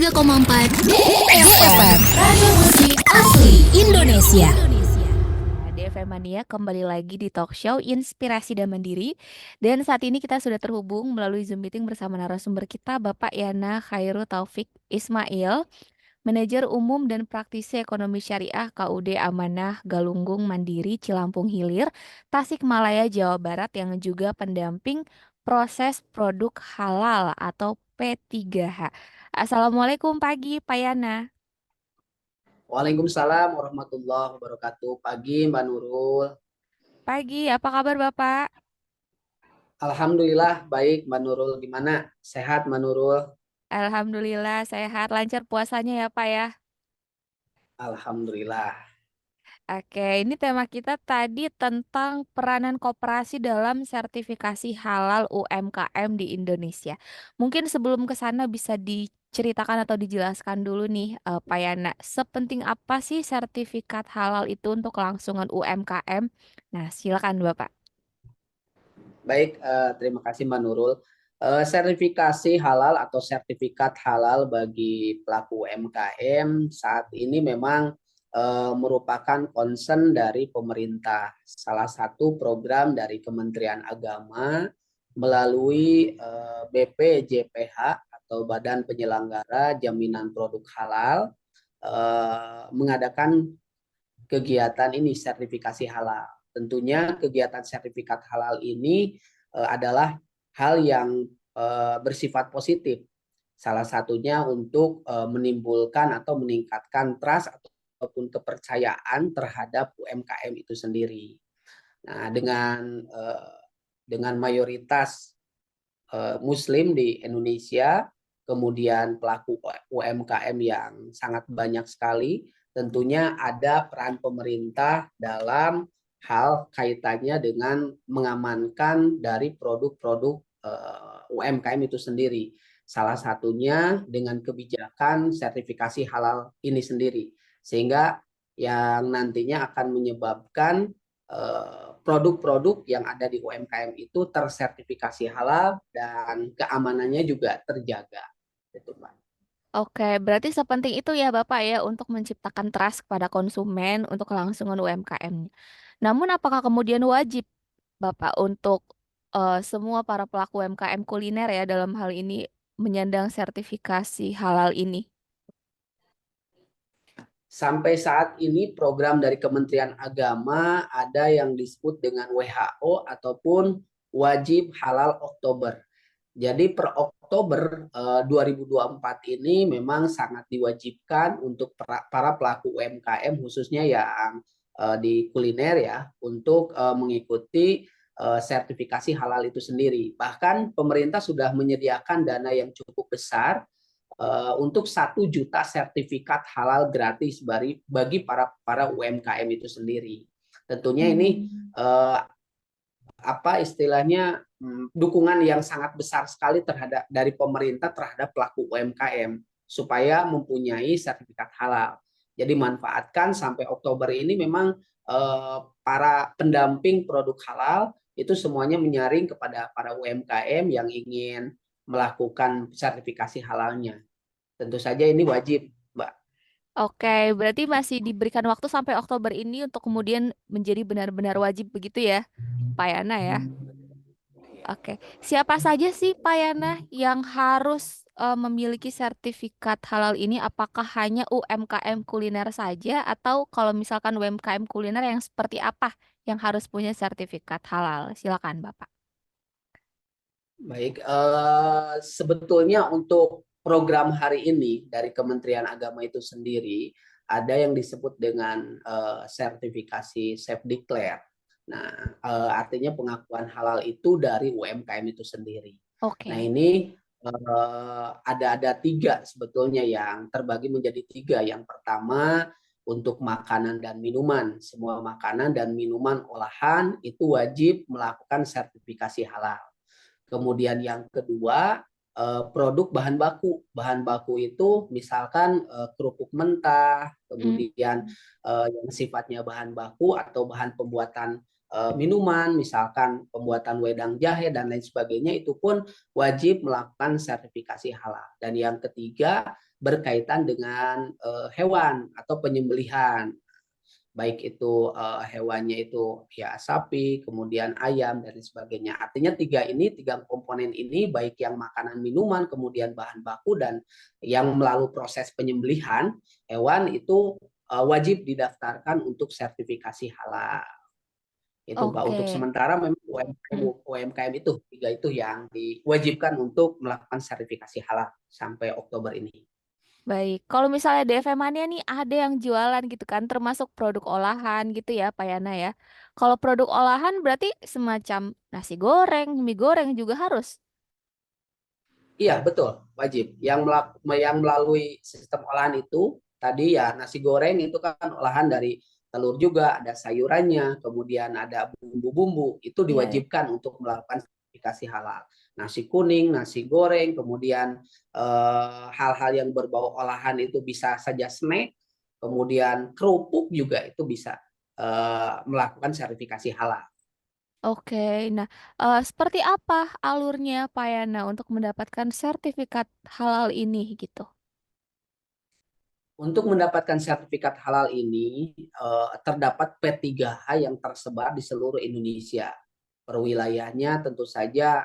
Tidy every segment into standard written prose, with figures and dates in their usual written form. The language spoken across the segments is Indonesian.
93,4 DFM Radio Musik Asli Indonesia. DFM Mania kembali lagi di talk show Inspirasi dan Mandiri. Dan saat ini kita sudah terhubung melalui Zoom meeting bersama narasumber kita, Bapak Yana Khairul Taufik Ismail, Manajer Umum dan Praktisi Ekonomi Syariah KUD Amanah Galunggung Mandiri Cilampung Hilir, Tasikmalaya, Jawa Barat, yang juga pendamping proses produk halal atau P3H. Assalamualaikum pagi, Pak Yana. Waalaikumsalam warahmatullahi wabarakatuh. Pagi Mbak Nurul. Pagi, apa kabar Bapak? Alhamdulillah baik Mbak Nurul. Gimana? Sehat Mbak Nurul? Alhamdulillah sehat, lancar puasanya ya Pak ya. Alhamdulillah. Oke, ini tema kita tadi tentang peranan koperasi dalam sertifikasi halal UMKM di Indonesia. Mungkin sebelum ke sana bisa diceritakan atau dijelaskan dulu nih Pak Yana, sepenting apa sih sertifikat halal itu untuk kelangsungan UMKM? Nah, silakan Bapak. Baik, terima kasih Mbak Nurul. Sertifikasi halal atau sertifikat halal bagi pelaku UMKM saat ini memang merupakan concern dari pemerintah. Salah satu program dari Kementerian Agama melalui BPJPH atau Badan Penyelenggara Jaminan Produk Halal mengadakan kegiatan ini sertifikasi halal. Tentunya kegiatan sertifikat halal ini adalah hal yang bersifat positif. Salah satunya untuk menimbulkan atau meningkatkan trust ataupun kepercayaan terhadap UMKM itu sendiri. Nah, dengan mayoritas Muslim di Indonesia, kemudian pelaku UMKM yang sangat banyak sekali, tentunya ada peran pemerintah dalam hal kaitannya dengan mengamankan dari produk-produk UMKM itu sendiri. Salah satunya dengan kebijakan sertifikasi halal ini sendiri, sehingga yang nantinya akan menyebabkan produk-produk yang ada di UMKM itu tersertifikasi halal dan keamanannya juga terjaga. Itu, Pak. Oke, berarti sepenting itu ya Bapak ya untuk menciptakan trust kepada konsumen untuk kelangsungan UMKM. Namun apakah kemudian wajib Bapak untuk semua para pelaku UMKM kuliner ya dalam hal ini menyandang sertifikasi halal ini? Sampai saat ini program dari Kementerian Agama ada yang disebut dengan WHO ataupun wajib halal Oktober. Jadi per Oktober 2024 ini memang sangat diwajibkan untuk para pelaku UMKM khususnya yang di kuliner ya untuk mengikuti sertifikasi halal itu sendiri. Bahkan pemerintah sudah menyediakan dana yang cukup besar untuk 1 juta sertifikat halal gratis bagi para UMKM itu sendiri. Tentunya ini apa istilahnya dukungan yang sangat besar sekali terhadap dari pemerintah terhadap pelaku UMKM supaya mempunyai sertifikat halal. Jadi manfaatkan sampai Oktober ini memang para pendamping produk halal itu semuanya menyaring kepada para UMKM yang ingin melakukan sertifikasi halalnya. Tentu saja ini wajib, Mbak. Oke, berarti masih diberikan waktu sampai Oktober ini untuk kemudian menjadi benar-benar wajib begitu ya, Pak Yana ya? Oke, siapa saja sih Pak Yana yang harus memiliki sertifikat halal ini? Apakah hanya UMKM kuliner saja atau kalau misalkan UMKM kuliner yang seperti apa yang harus punya sertifikat halal? Silakan Bapak. Baik, sebetulnya untuk program hari ini dari Kementerian Agama itu sendiri ada yang disebut dengan sertifikasi self declare. Nah, artinya pengakuan halal itu dari UMKM itu sendiri. Nah, Oke. ini ada 3 sebetulnya yang terbagi menjadi 3. Yang pertama untuk makanan dan minuman, semua makanan dan minuman olahan itu wajib melakukan sertifikasi halal. Kemudian yang kedua, produk bahan baku. Bahan baku itu misalkan kerupuk mentah, Mm. kemudian yang sifatnya bahan baku atau bahan pembuatan minuman, misalkan pembuatan wedang jahe dan lain sebagainya, itu pun wajib melakukan sertifikasi halal. Dan yang ketiga berkaitan dengan hewan atau penyembelihan, baik itu hewannya itu ya sapi, kemudian ayam dan lain sebagainya. Artinya tiga komponen ini, baik yang makanan, minuman, kemudian bahan baku dan yang melalui proses penyembelihan hewan itu wajib didaftarkan untuk sertifikasi halal. Itu Mbak, untuk Oke. sementara memang UMKM, Mm. UMKM itu tiga itu yang diwajibkan untuk melakukan sertifikasi halal sampai Oktober ini. Baik, kalau misalnya DFM Mania nih ada yang jualan gitu kan, termasuk produk olahan gitu ya, Pak Yana ya. Kalau produk olahan berarti semacam nasi goreng, mie goreng juga harus. Iya, betul, wajib. Yang melalui sistem olahan itu tadi ya nasi goreng itu kan olahan dari telur juga, ada sayurannya, kemudian ada bumbu-bumbu, itu Iya, ya. diwajibkan untuk melakukan sertifikasi halal. Nasi kuning, nasi goreng, kemudian hal-hal yang berbau olahan itu bisa saja snack, kemudian kerupuk juga itu bisa melakukan sertifikasi halal. Oke, nah seperti apa alurnya Pak Yana untuk mendapatkan sertifikat halal ini gitu? Untuk mendapatkan sertifikat halal ini terdapat P3H yang tersebar di seluruh Indonesia. Per tentu saja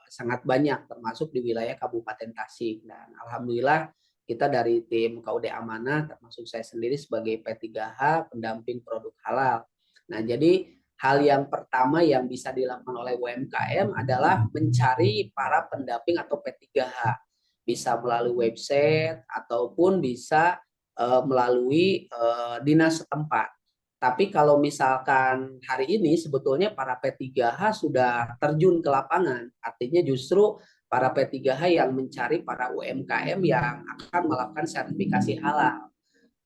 sangat banyak, termasuk di wilayah Kabupaten Tasik. Dan alhamdulillah kita dari tim KUD Amanah, termasuk saya sendiri sebagai P3H pendamping produk halal. Nah, jadi hal yang pertama yang bisa dilakukan oleh UMKM adalah mencari para pendamping atau P3H. Bisa melalui website ataupun bisa melalui dinas setempat. Tapi kalau misalkan hari ini sebetulnya para P3H sudah terjun ke lapangan, artinya justru para P3H yang mencari para UMKM yang akan melakukan sertifikasi halal.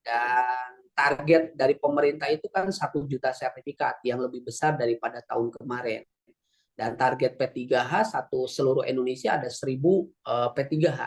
Dan target dari pemerintah itu kan 1 juta sertifikat, yang lebih besar daripada tahun kemarin. Dan target P3H satu seluruh Indonesia ada 1.000 P3H.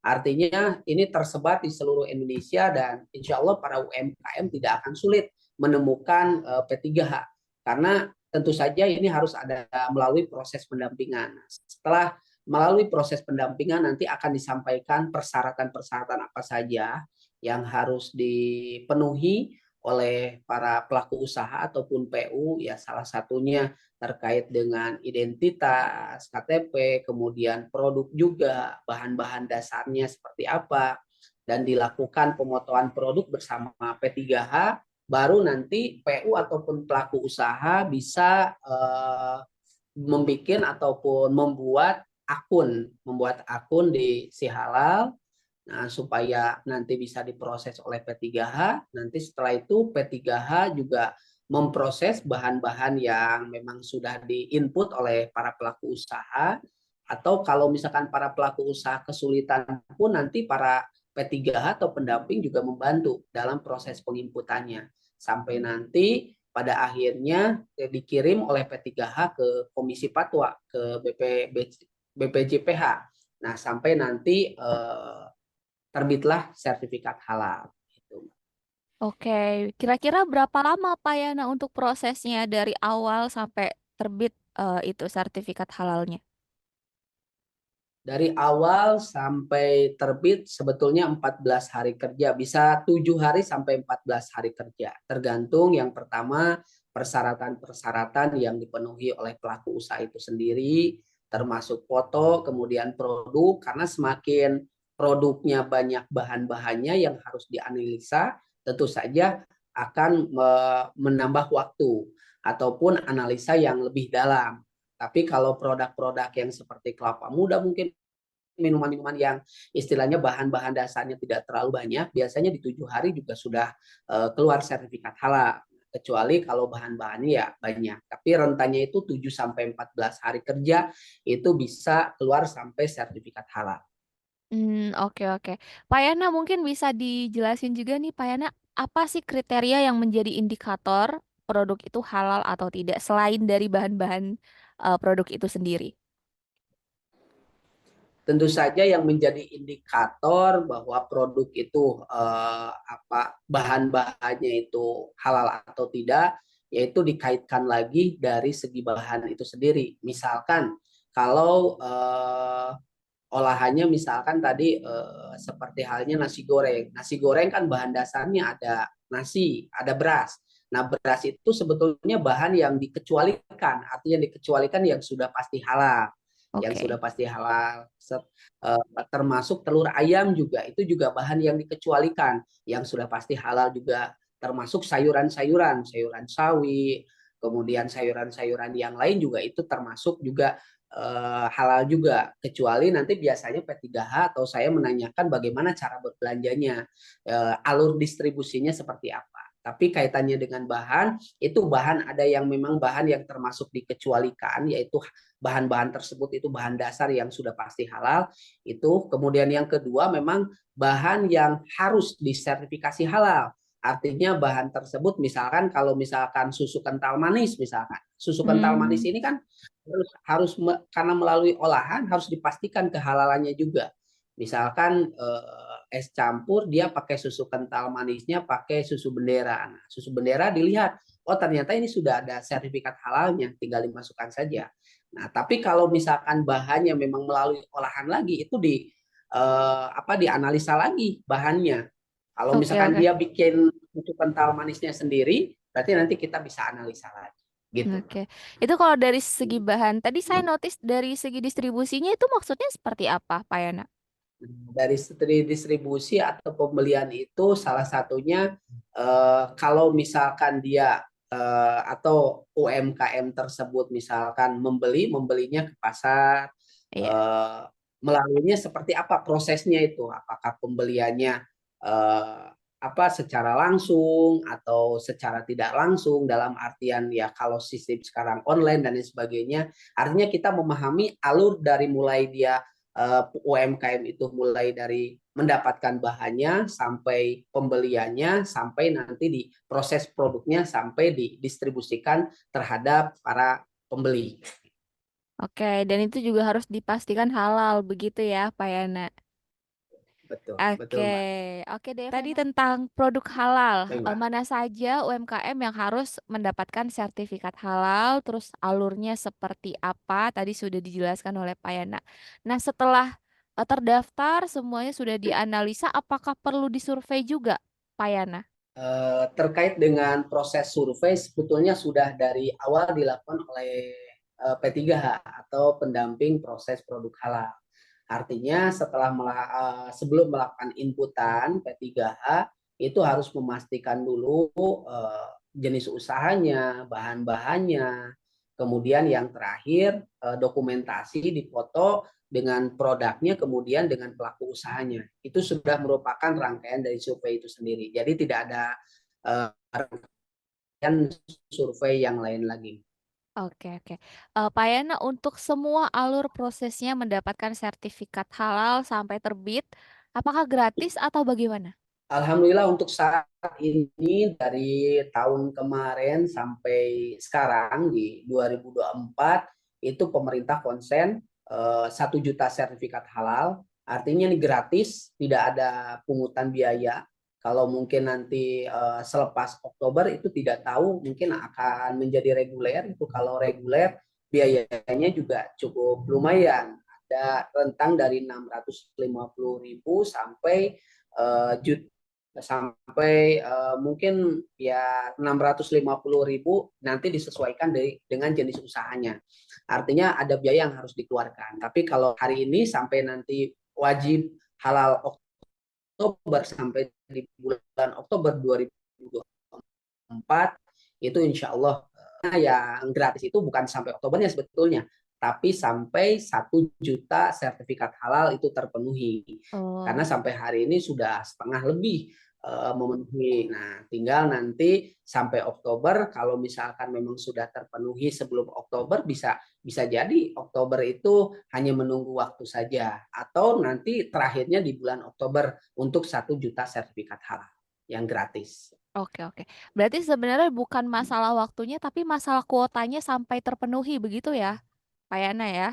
Artinya ini tersebar di seluruh Indonesia dan insya Allah para UMKM tidak akan sulit menemukan P3H. Karena tentu saja ini harus ada melalui proses pendampingan. Setelah melalui proses pendampingan nanti akan disampaikan persyaratan-persyaratan apa saja yang harus dipenuhi oleh para pelaku usaha ataupun PU, ya salah satunya terkait dengan identitas, KTP, kemudian produk juga, bahan-bahan dasarnya seperti apa, dan dilakukan pemotoan produk bersama P3H, baru nanti PU ataupun pelaku usaha bisa membuat ataupun membuat akun di Si Halal. Nah, supaya nanti bisa diproses oleh P3H, nanti setelah itu P3H juga memproses bahan-bahan yang memang sudah diinput oleh para pelaku usaha, atau kalau misalkan para pelaku usaha kesulitan pun nanti para P3H atau pendamping juga membantu dalam proses penginputannya. Sampai nanti pada akhirnya dikirim oleh P3H ke Komisi Fatwa, ke BPJPH. Nah, sampai nanti terbitlah sertifikat halal. Gitu. Oke, kira-kira berapa lama Pak Yana untuk prosesnya dari awal sampai terbit itu sertifikat halalnya? Dari awal sampai terbit sebetulnya 14 hari kerja, bisa 7 hari sampai 14 hari kerja. Tergantung yang pertama persyaratan-persyaratan yang dipenuhi oleh pelaku usaha itu sendiri, termasuk foto, kemudian produk, karena semakin produknya banyak bahan-bahannya yang harus dianalisa, tentu saja akan menambah waktu ataupun analisa yang lebih dalam. Tapi kalau produk-produk yang seperti kelapa muda, mungkin minuman-minuman yang istilahnya bahan-bahan dasarnya tidak terlalu banyak, biasanya di 7 hari juga sudah keluar sertifikat halal. Kecuali kalau bahan-bahannya ya banyak. Tapi rentannya itu 7 sampai 14 hari kerja itu bisa keluar sampai sertifikat halal. Oke oke. Pak Yana mungkin bisa dijelasin juga nih Pak Yana, apa sih kriteria yang menjadi indikator produk itu halal atau tidak selain dari bahan-bahan produk itu sendiri? Tentu saja yang menjadi indikator bahwa produk itu bahan-bahannya itu halal atau tidak, yaitu dikaitkan lagi dari segi bahan itu sendiri. Misalkan kalau olahannya misalkan tadi seperti halnya nasi goreng. Nasi goreng kan bahan dasarnya ada nasi, ada beras. Nah, beras itu sebetulnya bahan yang dikecualikan, artinya dikecualikan yang sudah pasti halal. Yang sudah Oke. pasti halal, termasuk telur ayam juga, itu juga bahan yang dikecualikan, yang sudah pasti halal juga, termasuk sayuran-sayuran, sayuran sawi, kemudian sayuran-sayuran yang lain juga itu termasuk juga halal juga, kecuali nanti biasanya P3H atau saya menanyakan bagaimana cara berbelanjanya, alur distribusinya seperti apa. Tapi kaitannya dengan bahan, itu bahan ada yang memang bahan yang termasuk dikecualikan, yaitu bahan-bahan tersebut itu bahan dasar yang sudah pasti halal. Itu kemudian yang kedua memang bahan yang harus disertifikasi halal. Artinya bahan tersebut misalkan kalau misalkan susu kental manis misalkan. Susu kental manis Hmm. ini kan harus karena melalui olahan harus dipastikan kehalalannya juga. Misalkan es campur dia pakai susu kental manisnya pakai susu bendera. Nah, susu bendera dilihat, oh ternyata ini sudah ada sertifikat halalnya, tinggal dimasukkan saja. Nah, tapi kalau misalkan bahannya memang melalui olahan lagi itu dianalisa lagi bahannya. Kalau Oke, misalkan oke. dia bikin susu kental manisnya sendiri, berarti nanti kita bisa analisa lagi. Gitu. Oke. Itu kalau dari segi bahan, tadi saya notice dari segi distribusinya itu maksudnya seperti apa, Pak Yana? Dari distribusi atau pembelian itu salah satunya kalau misalkan dia atau UMKM tersebut misalkan membelinya ke pasar, Iya. eh, melaluinya seperti apa prosesnya itu, apakah pembeliannya eh, apa secara langsung atau secara tidak langsung, dalam artian ya kalau sistem sekarang online dan lain sebagainya, artinya kita memahami alur dari mulai dia UMKM itu mulai dari mendapatkan bahannya sampai pembeliannya sampai nanti di proses produknya sampai didistribusikan terhadap para pembeli. Oke, dan itu juga harus dipastikan halal begitu ya, Pak Yana. Betul, betul Oke, Mbak. oke deh. Tadi tentang produk halal, Baik Mbak. mana saja UMKM yang harus mendapatkan sertifikat halal, terus alurnya seperti apa, tadi sudah dijelaskan oleh Pak Yana. Nah, setelah terdaftar, semuanya sudah dianalisa, apakah perlu disurvei juga, Pak Yana? Terkait dengan proses survei sebetulnya sudah dari awal dilakukan oleh P3H atau pendamping proses produk halal. Artinya sebelum melakukan inputan P3H itu harus memastikan dulu jenis usahanya, bahan-bahannya, kemudian yang terakhir dokumentasi dipoto dengan produknya, kemudian dengan pelaku usahanya. Itu sudah merupakan rangkaian dari survei itu sendiri. Jadi tidak ada rangkaian survei yang lain lagi. Oke, oke. Pak Yana, untuk semua alur prosesnya mendapatkan sertifikat halal sampai terbit, apakah gratis atau bagaimana? Alhamdulillah untuk saat ini dari tahun kemarin sampai sekarang di 2024 itu pemerintah konsen 1 juta sertifikat halal. Artinya ini gratis, tidak ada pungutan biaya. Kalau mungkin nanti selepas Oktober itu tidak tahu mungkin akan menjadi reguler. Itu kalau reguler biayanya juga cukup lumayan. Ada rentang dari 650.000 sampai sampai mungkin ya 650.000 nanti disesuaikan dengan jenis usahanya. Artinya ada biaya yang harus dikeluarkan. Tapi kalau hari ini sampai nanti wajib halal Oktober sampai di bulan Oktober 2024 itu insya Allah yang gratis itu bukan sampai Oktobernya sebetulnya, tapi sampai 1 juta sertifikat halal itu terpenuhi. Karena Oh. sampai hari ini sudah setengah lebih memenuhi. Nah, tinggal nanti sampai Oktober kalau misalkan memang sudah terpenuhi sebelum Oktober bisa bisa jadi Oktober itu hanya menunggu waktu saja atau nanti terakhirnya di bulan Oktober untuk 1 juta sertifikat halal yang gratis. Oke, oke. Berarti sebenarnya bukan masalah waktunya, tapi masalah kuotanya sampai terpenuhi begitu ya, Pak Yana ya?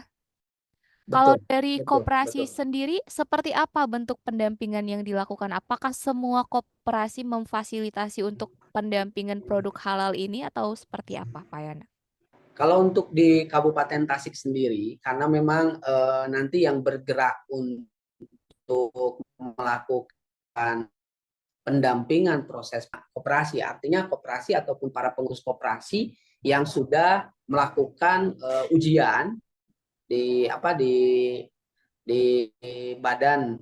Kalau Betul, dari betul, koperasi betul. sendiri, seperti apa bentuk pendampingan yang dilakukan? Apakah semua koperasi memfasilitasi untuk pendampingan produk halal ini atau seperti apa, Pak Yana? Kalau untuk di Kabupaten Tasik sendiri, karena memang nanti yang bergerak untuk melakukan pendampingan proses koperasi, artinya koperasi ataupun para pengurus koperasi yang sudah melakukan ujian di apa di badan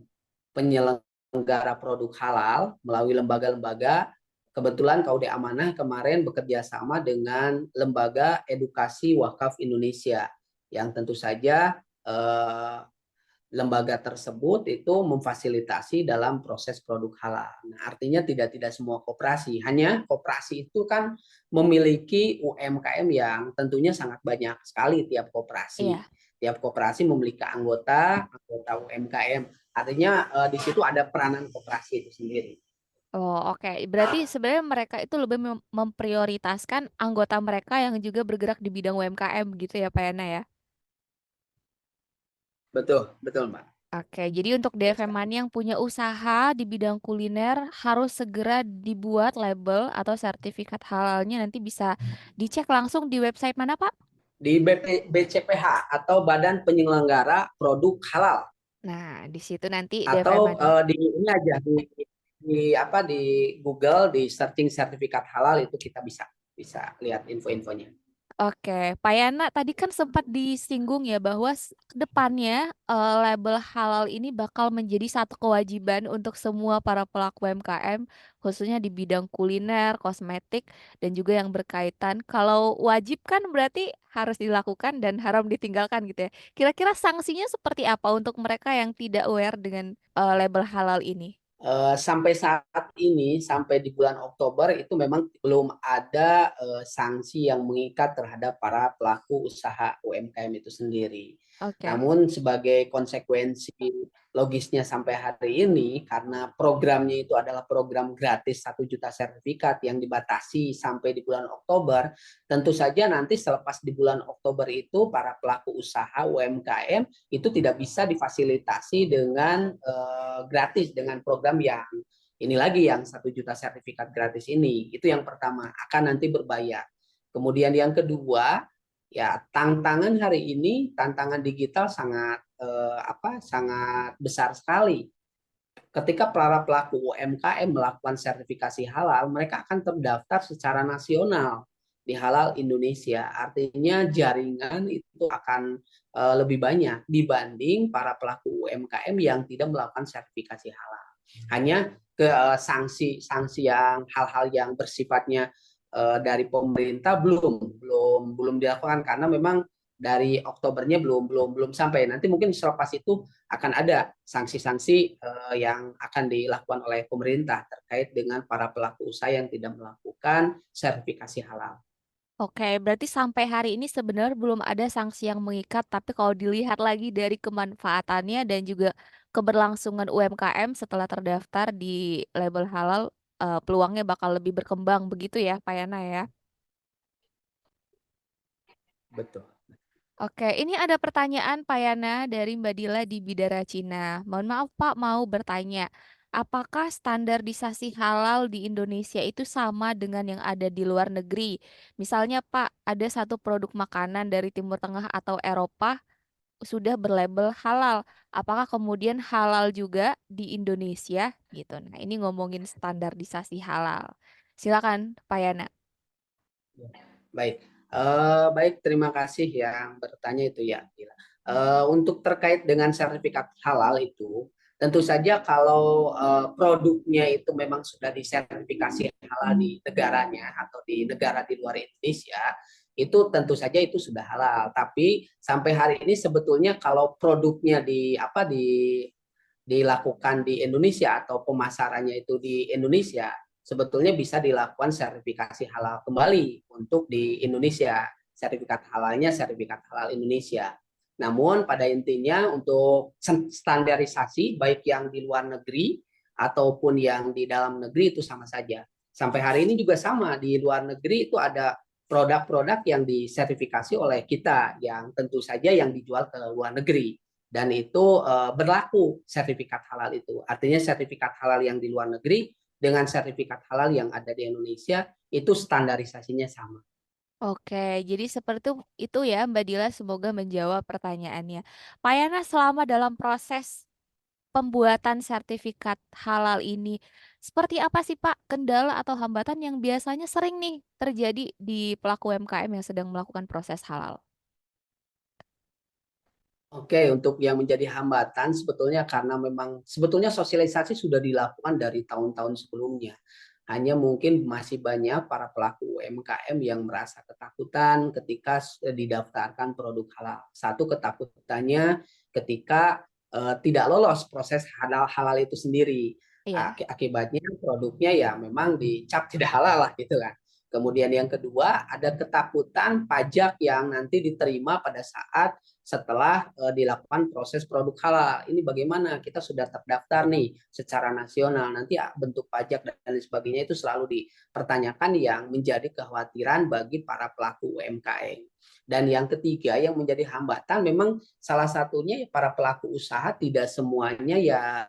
penyelenggara produk halal melalui lembaga-lembaga. Kebetulan KUD Amanah kemarin bekerja sama dengan Lembaga Edukasi Wakaf Indonesia yang tentu saja lembaga tersebut itu memfasilitasi dalam proses produk halal. Nah, artinya tidak semua koperasi, hanya koperasi itu kan memiliki UMKM yang tentunya sangat banyak sekali tiap koperasi. Iya. Tiap koperasi memiliki anggota UMKM. Artinya di situ ada peranan koperasi itu sendiri. Oh, oke. Berarti sebenarnya mereka itu lebih memprioritaskan anggota mereka yang juga bergerak di bidang UMKM gitu ya, Pak Yana ya? Betul, betul, Mbak. Oke, jadi untuk DFM Money yang punya usaha di bidang kuliner harus segera dibuat label atau sertifikat halalnya nanti bisa dicek langsung di website mana, Pak? Di BCPH atau Badan Penyelenggara Produk Halal. Nah, di situ nanti DFM Atau Money. di ini aja di Google di searching sertifikat halal itu kita bisa bisa lihat info-infonya. Oke, Pak Yana tadi kan sempat disinggung ya bahwa ke depannya label halal ini bakal menjadi satu kewajiban untuk semua para pelaku UMKM khususnya di bidang kuliner, kosmetik dan juga yang berkaitan. Kalau wajib kan berarti harus dilakukan dan haram ditinggalkan gitu ya. Kira-kira sanksinya seperti apa untuk mereka yang tidak aware dengan label halal ini? Sampai saat ini, sampai di bulan Oktober itu memang belum ada sanksi yang mengikat terhadap para pelaku usaha UMKM itu sendiri. Oke. Namun sebagai konsekuensi logisnya sampai hari ini, karena programnya itu adalah program gratis 1 juta sertifikat yang dibatasi sampai di bulan Oktober, tentu saja nanti selepas di bulan Oktober itu para pelaku usaha UMKM itu tidak bisa difasilitasi dengan gratis dengan program yang ini lagi yang 1 juta sertifikat gratis ini. Itu yang pertama, akan nanti berbayar. Kemudian yang kedua, ya tantangan hari ini, tantangan digital sangat sangat besar sekali. Ketika para pelaku UMKM melakukan sertifikasi halal, mereka akan terdaftar secara nasional di Halal Indonesia. Artinya jaringan itu akan lebih banyak dibanding para pelaku UMKM yang tidak melakukan sertifikasi halal. Hanya ke sanksi-sanksi yang hal-hal yang bersifatnya dari pemerintah belum dilakukan karena memang dari Oktobernya belum sampai. Nanti mungkin selepas itu akan ada sanksi-sanksi yang akan dilakukan oleh pemerintah terkait dengan para pelaku usaha yang tidak melakukan sertifikasi halal. Oke, berarti sampai hari ini sebenarnya belum ada sanksi yang mengikat, tapi kalau dilihat lagi dari kemanfaatannya dan juga keberlangsungan UMKM setelah terdaftar di label halal, peluangnya bakal lebih berkembang begitu ya, Pak Yana ya? Betul. Oke, ini ada pertanyaan Pak Yana dari Mbak Dila di Bidara Cina. Mohon maaf Pak, mau bertanya, apakah standarisasi halal di Indonesia itu sama dengan yang ada di luar negeri? Misalnya Pak, ada satu produk makanan dari Timur Tengah atau Eropa sudah berlabel halal. Apakah kemudian halal juga di Indonesia? Gitu. Nah, ini ngomongin standarisasi halal. Silakan Pak Yana. Baik, baik terima kasih yang bertanya itu ya. Untuk terkait dengan sertifikat halal itu, tentu saja kalau produknya itu memang sudah disertifikasi halal di negaranya atau di negara di luar Indonesia, itu tentu saja itu sudah halal. Tapi sampai hari ini sebetulnya kalau produknya dilakukan di Indonesia atau pemasarannya itu di Indonesia, sebetulnya bisa dilakukan sertifikasi halal kembali untuk di Indonesia. Sertifikat halalnya sertifikat halal Indonesia. Namun pada intinya untuk standarisasi baik yang di luar negeri ataupun yang di dalam negeri itu sama saja. Sampai hari ini juga sama, di luar negeri itu ada produk-produk yang disertifikasi oleh kita yang tentu saja yang dijual ke luar negeri. dan itu berlaku sertifikat halal itu. Artinya sertifikat halal yang di luar negeri dengan sertifikat halal yang ada di Indonesia itu standarisasinya sama. Oke, jadi seperti itu ya Mbak Dila, semoga menjawab pertanyaannya. Pak Yana, selama dalam proses pembuatan sertifikat halal ini, seperti apa sih Pak kendala atau hambatan yang biasanya sering nih terjadi di pelaku UMKM yang sedang melakukan proses halal? Oke, untuk yang menjadi hambatan sebetulnya karena memang sebetulnya sosialisasi sudah dilakukan dari tahun-tahun sebelumnya. Hanya mungkin masih banyak para pelaku UMKM yang merasa ketakutan ketika didaftarkan produk halal. Satu ketakutannya ketika tidak lolos proses halal itu sendiri. Iya. Akibatnya produknya ya memang dicap tidak halal lah gitu kan. Kemudian yang kedua ada ketakutan pajak yang nanti diterima pada saat setelah dilakukan proses produk halal. Ini bagaimana kita sudah terdaftar nih secara nasional, nanti bentuk pajak dan lain sebagainya itu selalu dipertanyakan yang menjadi kekhawatiran bagi para pelaku UMKM. Dan yang ketiga yang menjadi hambatan memang salah satunya para pelaku usaha tidak semuanya ya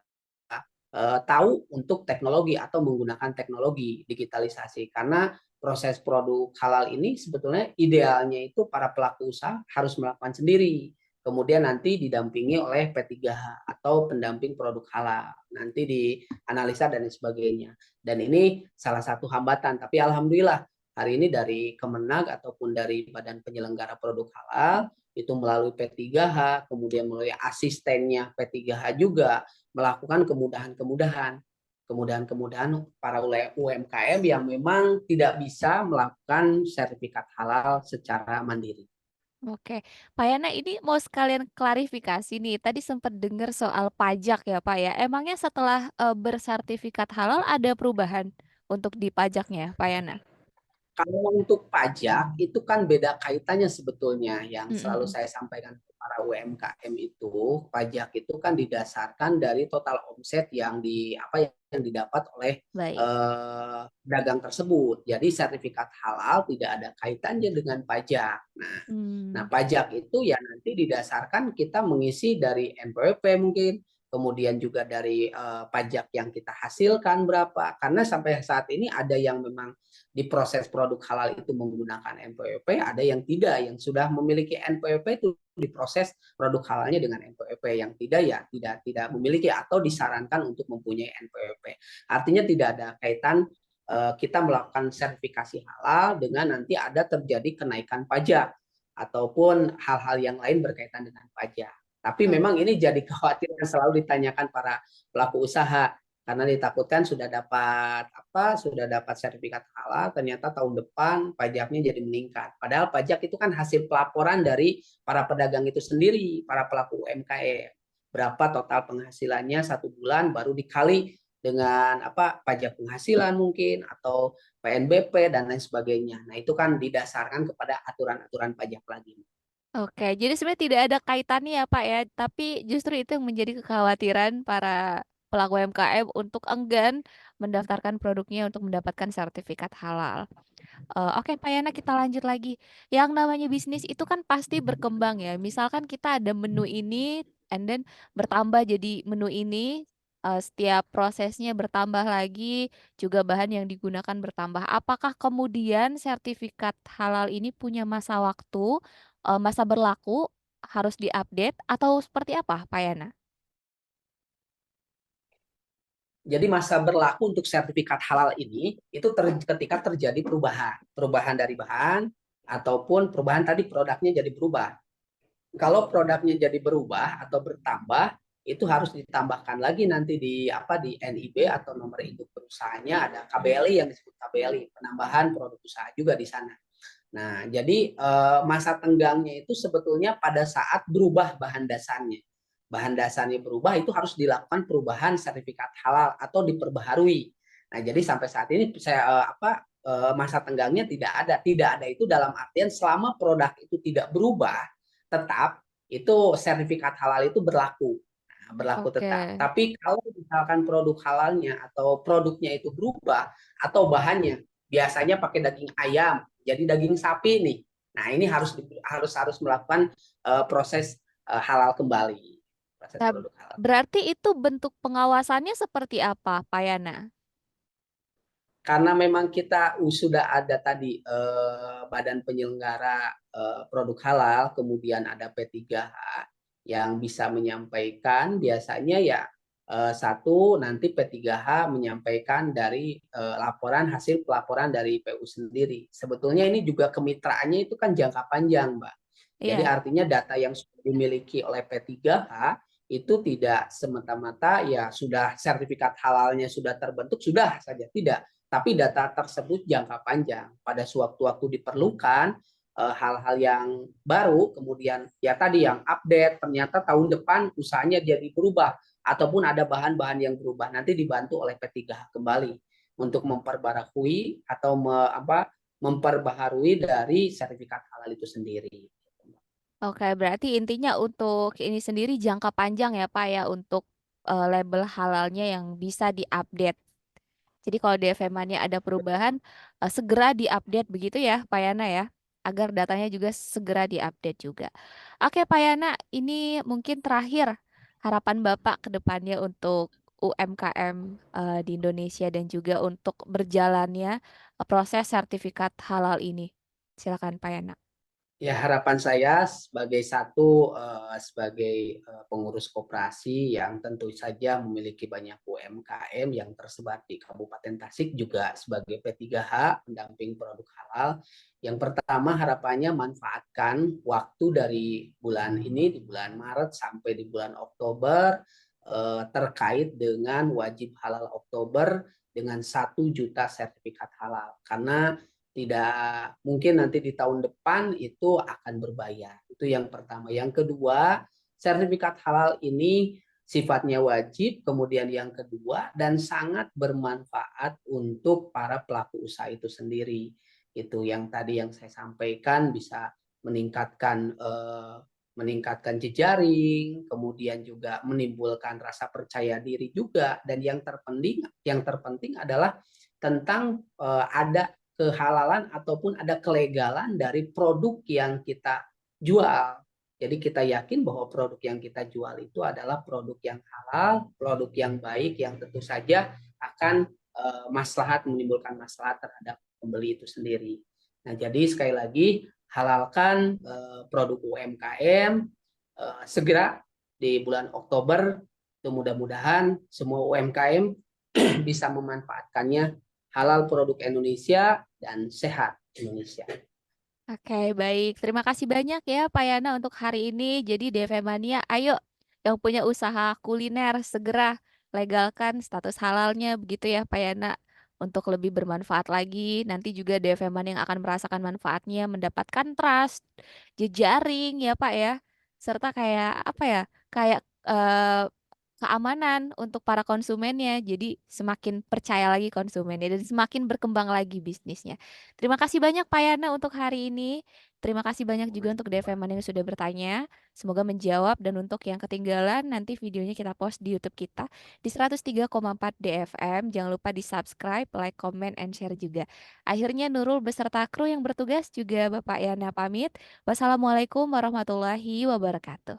tahu untuk teknologi atau menggunakan teknologi digitalisasi karena proses produk halal ini sebetulnya idealnya itu para pelaku usaha harus melakukan sendiri. Kemudian nanti didampingi oleh P3H atau pendamping produk halal. Nanti dianalisa dan sebagainya. Dan ini salah satu hambatan. Tapi alhamdulillah hari ini dari Kemenag ataupun dari Badan Penyelenggara Produk Halal itu melalui P3H, kemudian melalui asistennya P3H juga melakukan kemudahan para UMKM yang memang tidak bisa melakukan sertifikat halal secara mandiri. Oke, Pak Yana ini mau sekalian klarifikasi nih. Tadi sempat dengar soal pajak ya Pak ya. Emangnya setelah bersertifikat halal ada perubahan untuk di pajaknya, Pak Yana? Kalau untuk pajak itu kan beda kaitannya sebetulnya yang selalu Mm-mm. saya sampaikan ke para UMKM itu pajak itu kan didasarkan dari total omset yang yang didapat oleh Baik. dagang tersebut. Jadi sertifikat halal tidak ada kaitannya dengan pajak. Nah, Hmm. pajak itu ya nanti didasarkan kita mengisi dari NPWP mungkin, kemudian juga dari pajak yang kita hasilkan berapa. Karena sampai saat ini ada yang memang di proses produk halal itu menggunakan NPWP, ada yang tidak, yang sudah memiliki NPWP itu diproses produk halalnya dengan NPWP, yang tidak ya tidak memiliki atau disarankan untuk mempunyai NPWP. Artinya tidak ada kaitan kita melakukan sertifikasi halal dengan nanti ada terjadi kenaikan pajak ataupun hal-hal yang lain berkaitan dengan pajak. Tapi memang Oke. ini jadi kekhawatiran yang selalu ditanyakan para pelaku usaha karena ditakutkan sudah dapat sertifikat halal ternyata tahun depan pajaknya jadi meningkat. Padahal pajak itu kan hasil pelaporan dari para pedagang itu sendiri, para pelaku UMKM. Berapa total penghasilannya satu bulan baru dikali dengan pajak penghasilan mungkin atau PNBP dan lain sebagainya. Nah, itu kan didasarkan kepada aturan-aturan pajak lagi. Oke, jadi sebenarnya tidak ada kaitannya ya Pak ya, tapi justru itu yang menjadi kekhawatiran para pelaku UMKM untuk enggan mendaftarkan produknya untuk mendapatkan sertifikat halal. Oke Pak Yana, kita lanjut lagi. Yang namanya bisnis itu kan pasti berkembang ya. Misalkan kita ada menu ini and then bertambah jadi menu ini, setiap prosesnya bertambah lagi, juga bahan yang digunakan bertambah. Apakah kemudian sertifikat halal ini punya masa waktu, masa berlaku, harus diupdate atau seperti apa Pak Yana? Jadi masa berlaku untuk sertifikat halal ini itu ketika terjadi perubahan dari bahan ataupun perubahan tadi produknya jadi berubah. Kalau produknya jadi berubah atau bertambah, itu harus ditambahkan lagi nanti di NIB atau nomor induk perusahaannya ada KBLI yang disebut KBLI, penambahan produk usaha juga di sana. Nah, jadi masa tenggangnya itu sebetulnya pada saat berubah bahan dasarnya. Bahan dasarnya berubah itu harus dilakukan perubahan sertifikat halal atau diperbaharui. Nah, jadi sampai saat ini masa tenggangnya tidak ada itu dalam artian selama produk itu tidak berubah, tetap itu sertifikat halal itu berlaku. Nah, berlaku tetap. Oke. Tapi kalau misalkan produk halalnya atau produknya itu berubah atau bahannya biasanya pakai daging ayam jadi daging sapi nih. Nah, ini harus melakukan proses halal kembali. proses Nah, produk halal. berarti itu bentuk pengawasannya seperti apa, Pak Yana? Karena memang kita sudah ada tadi badan penyelenggara produk halal, kemudian ada P3H yang bisa menyampaikan biasanya ya satu nanti P3H menyampaikan dari laporan hasil pelaporan dari PU sendiri. Sebetulnya ini juga kemitraannya itu kan jangka panjang, Mbak. Jadi Iya. artinya data yang sudah dimiliki oleh P3H itu tidak semata-mata ya sudah sertifikat halalnya sudah terbentuk sudah saja, tidak, tapi data tersebut jangka panjang. Pada sewaktu-waktu diperlukan hal-hal yang baru, kemudian ya tadi yang update, ternyata tahun depan usahanya jadi berubah, ataupun ada bahan-bahan yang berubah, nanti dibantu oleh P3H kembali untuk memperbarui atau memperbaharui dari sertifikat halal itu sendiri. Oke, berarti intinya untuk ini sendiri jangka panjang ya Pak ya untuk label halalnya yang bisa diupdate. Jadi kalau di FMA-nya ada perubahan, segera diupdate begitu ya Pak Yana ya, agar datanya juga segera diupdate juga. Oke Pak Yana, ini mungkin terakhir harapan Bapak ke depannya untuk UMKM di Indonesia dan juga untuk berjalannya proses sertifikat halal ini. Silakan Pak Yana. Ya, harapan saya sebagai pengurus koperasi yang tentu saja memiliki banyak UMKM yang tersebar di Kabupaten Tasik, juga sebagai P3H pendamping produk halal. Yang pertama harapannya manfaatkan waktu dari bulan ini, di bulan Maret sampai di bulan Oktober, terkait dengan wajib halal Oktober dengan 1 juta sertifikat halal. Karena tidak mungkin nanti di tahun depan itu akan berbayar. Itu yang pertama. Yang kedua, sertifikat halal ini sifatnya wajib, kemudian yang kedua dan sangat bermanfaat untuk para pelaku usaha itu sendiri. Itu yang tadi yang saya sampaikan, bisa meningkatkan jejaring, kemudian juga menimbulkan rasa percaya diri juga, dan yang terpenting adalah tentang ada kehalalan ataupun ada kelegalan dari produk yang kita jual. Jadi kita yakin bahwa produk yang kita jual itu adalah produk yang halal, produk yang baik, yang tentu saja akan menimbulkan maslahat terhadap pembeli itu sendiri. Nah, jadi sekali lagi halalkan produk UMKM segera di bulan Oktober. Itu mudah-mudahan semua UMKM bisa memanfaatkannya, halal produk Indonesia dan sehat Indonesia. Oke, baik. Terima kasih banyak ya Pak Yana untuk hari ini. Jadi DV Mania, ayo yang punya usaha kuliner segera legalkan status halalnya begitu ya Pak Yana. Untuk lebih bermanfaat lagi, nanti juga DV Mania yang akan merasakan manfaatnya, mendapatkan trust, jejaring ya Pak ya. Serta kayak apa ya? Kayak keamanan untuk para konsumennya. Jadi semakin percaya lagi konsumennya dan semakin berkembang lagi bisnisnya. Terima kasih banyak Pak Yana untuk hari ini. Terima kasih banyak juga untuk DFM yang sudah bertanya. Semoga menjawab, dan untuk yang ketinggalan nanti videonya kita post di YouTube kita di 103,4 DFM. Jangan lupa di-subscribe, like, comment, and share juga. Akhirnya Nurul beserta kru yang bertugas juga Bapak Yana pamit. Wassalamualaikum warahmatullahi wabarakatuh.